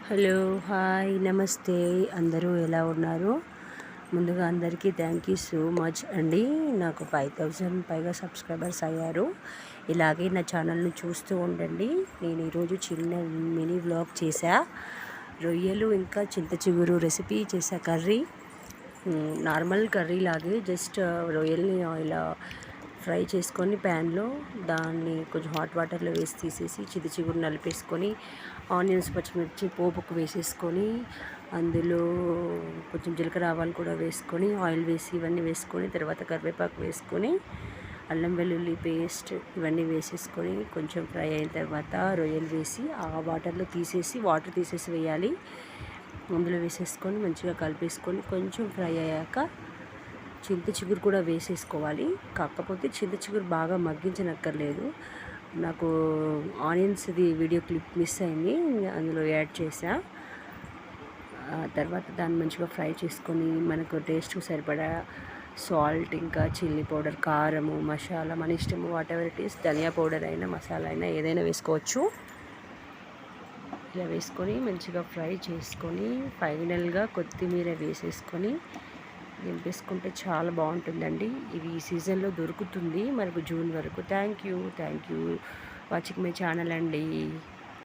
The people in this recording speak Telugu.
హలో, హాయ్, నమస్తే. అందరూ ఎలా ఉన్నారు? ముందుగా అందరికీ థ్యాంక్ యూ సో మచ్ అండి. నాకు 5000 పైగా సబ్స్క్రైబర్స్ అయ్యారు. ఇలాగే నా ఛానల్ని చూస్తూ ఉండండి. నేను ఈరోజు చిన్న మినీ వ్లాగ్ చేశా. రొయ్యలు ఇంకా చింత చిగురు రెసిపీ చేశా. కర్రీ నార్మల్ కర్రీ లాగే జస్ట్ రొయ్యల్ని ఇలా ఫ్రై చేసుకొని ప్యాన్లో దాన్ని కొంచెం హాట్ వాటర్లో వేసి తీసేసి చింత చిగురు నలిపేసుకొని ఆనియన్స్ పచ్చిమిర్చి పోపుకు వేసేసుకొని అందులో కొంచెం జీలకర్ర ఆవాలు కూడా వేసుకొని ఆయిల్ వేసి ఇవన్నీ వేసుకొని తర్వాత కరివేపాకు వేసుకొని అల్లం వెల్లుల్లి పేస్ట్ ఇవన్నీ వేసేసుకొని కొంచెం ఫ్రై అయిన తర్వాత రొయ్యలు వేసి ఆ వాటర్లో తీసేసి వాటర్ తీసేసి వేయాలి. అందులో వేసేసుకొని మంచిగా కలిపేసుకొని కొంచెం ఫ్రై అయ్యాక చింత చిగురు కూడా వేసేసుకోవాలి. కాకపోతే చింత చిగురు బాగా మగ్గించనక్కర్లేదు. నాకు ఆనియన్స్ది వీడియో క్లిప్ మిస్ అయింది, అందులో యాడ్ చేసా. తర్వాత దాన్ని మంచిగా ఫ్రై చేసుకొని మనకు టేస్ట్కి సరిపడా సాల్ట్ ఇంకా చిల్లీ పౌడర్, కారము, మసాలా మన ఇష్టము, వాట్ ఎవర్ ఇట్ ఈస్, ధనియా పౌడర్ అయినా మసాలా అయినా ఏదైనా వేసుకోవచ్చు. ఇలా వేసుకొని మంచిగా ఫ్రై చేసుకొని ఫైనల్గా కొత్తిమీర వేసేసుకొని దింపేసుకుంటే చాలా బాగుంటుందండి. ఇది ఈ సీజన్లో దొరుకుతుంది మనకు జూన్ వరకు. Thank you watching my channel అండి.